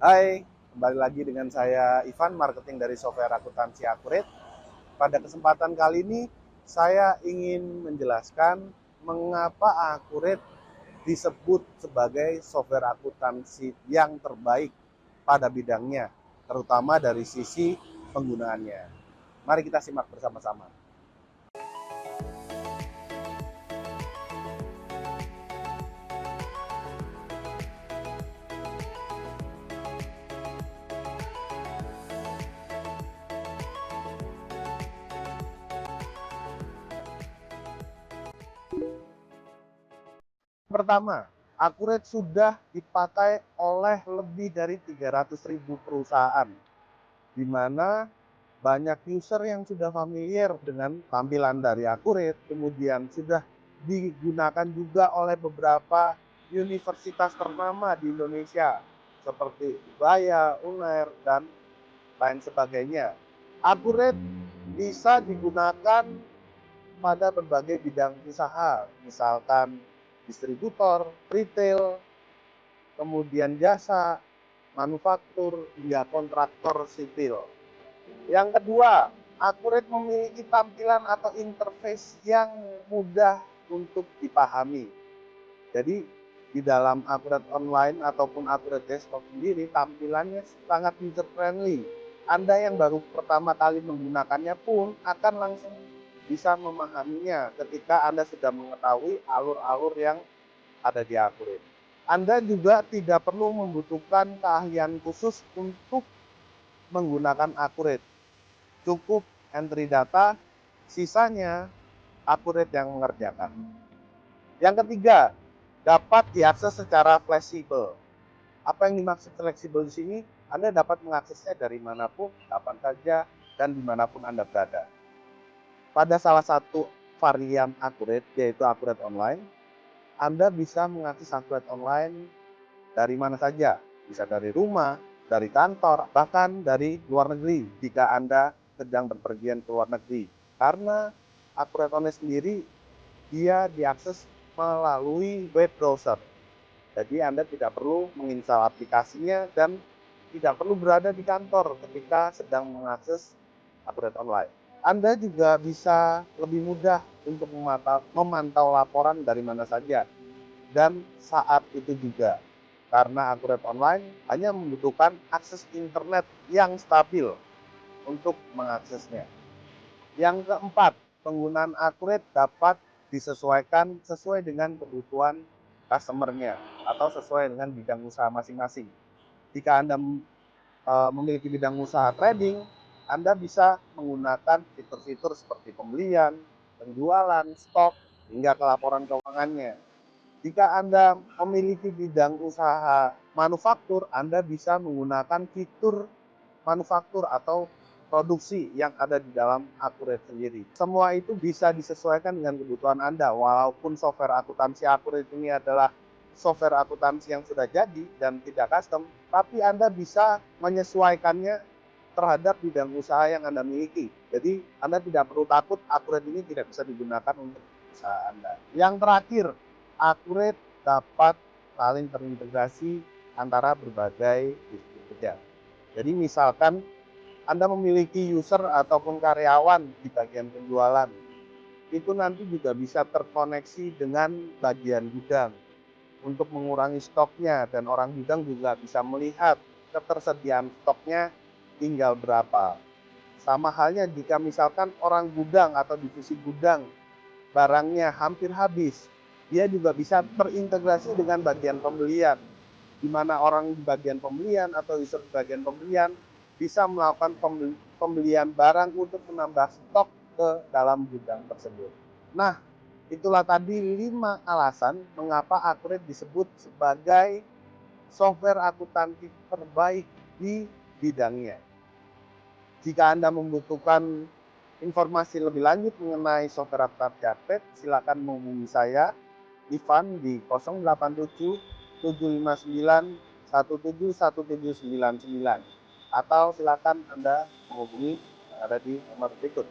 Hai, kembali lagi dengan saya Ivan, marketing dari software akuntansi Accurate. Pada kesempatan kali ini, saya ingin menjelaskan mengapa Accurate disebut sebagai software akuntansi yang terbaik pada bidangnya, terutama dari sisi penggunaannya. Mari kita simak bersama-sama. Pertama, Accurate sudah dipakai oleh lebih dari 300.000 perusahaan, di mana banyak user yang sudah familiar dengan tampilan dari Accurate, kemudian sudah digunakan juga oleh beberapa universitas ternama di Indonesia, seperti Ubaya, UNER, dan lain sebagainya. Accurate bisa digunakan pada berbagai bidang usaha, misalkan distributor, retail, kemudian jasa, manufaktur, hingga kontraktor sipil. Yang kedua, Accurate memiliki tampilan atau interface yang mudah untuk dipahami. Jadi, di dalam Accurate Online ataupun Accurate Desktop sendiri, tampilannya sangat user friendly. Anda yang baru pertama kali menggunakannya pun akan langsung bisa memahaminya ketika Anda sudah mengetahui alur-alur yang ada di Accurate. Anda juga tidak perlu membutuhkan keahlian khusus untuk menggunakan Accurate. Cukup entry data, sisanya Accurate yang mengerjakan. Yang ketiga, dapat diakses secara fleksibel. Apa yang dimaksud fleksibel di sini? Anda dapat mengaksesnya dari manapun, kapan saja, dan dimanapun Anda berada. Pada salah satu varian Accurate, yaitu Accurate Online, Anda bisa mengakses Accurate Online dari mana saja. Bisa dari rumah, dari kantor, bahkan dari luar negeri jika Anda sedang berpergian ke luar negeri. Karena Accurate Online sendiri, dia diakses melalui web browser. Jadi Anda tidak perlu menginstal aplikasinya dan tidak perlu berada di kantor ketika sedang mengakses Accurate Online. Anda juga bisa lebih mudah untuk memantau laporan dari mana saja dan saat itu juga. Karena Accurate Online hanya membutuhkan akses internet yang stabil untuk mengaksesnya. Yang keempat, penggunaan Accurate dapat disesuaikan sesuai dengan kebutuhan customer-nya atau sesuai dengan bidang usaha masing-masing. Jika Anda memiliki bidang usaha trading, Anda bisa menggunakan fitur-fitur seperti pembelian, penjualan, stok, hingga kelaporan keuangannya. Jika Anda memiliki bidang usaha manufaktur, Anda bisa menggunakan fitur manufaktur atau produksi yang ada di dalam Accurate sendiri. Semua itu bisa disesuaikan dengan kebutuhan Anda. Walaupun software akuntansi Accurate ini adalah software akuntansi yang sudah jadi dan tidak custom, tapi Anda bisa menyesuaikannya terhadap bidang usaha yang Anda miliki. Jadi Anda tidak perlu takut Accurate ini tidak bisa digunakan untuk usaha Anda. Yang terakhir, Accurate dapat saling terintegrasi antara berbagai distributor. Jadi misalkan Anda memiliki user ataupun karyawan di bagian penjualan, itu nanti juga bisa terkoneksi dengan bagian gudang untuk mengurangi stoknya, dan orang gudang juga bisa melihat ketersediaan stoknya tinggal berapa. Sama halnya jika misalkan orang gudang atau divisi gudang barangnya hampir habis, dia juga bisa terintegrasi dengan bagian pembelian, di mana orang di bagian pembelian atau user di bagian pembelian bisa melakukan pembelian barang untuk menambah stok ke dalam gudang tersebut. Nah, itulah tadi 5 alasan mengapa Accurate disebut sebagai software akuntansi terbaik di bidangnya. Jika Anda membutuhkan informasi lebih lanjut mengenai software akuntansi Accurate, silakan menghubungi saya, Ivan, di 087 759 171799, atau silakan Anda menghubungi ada di nomor berikut.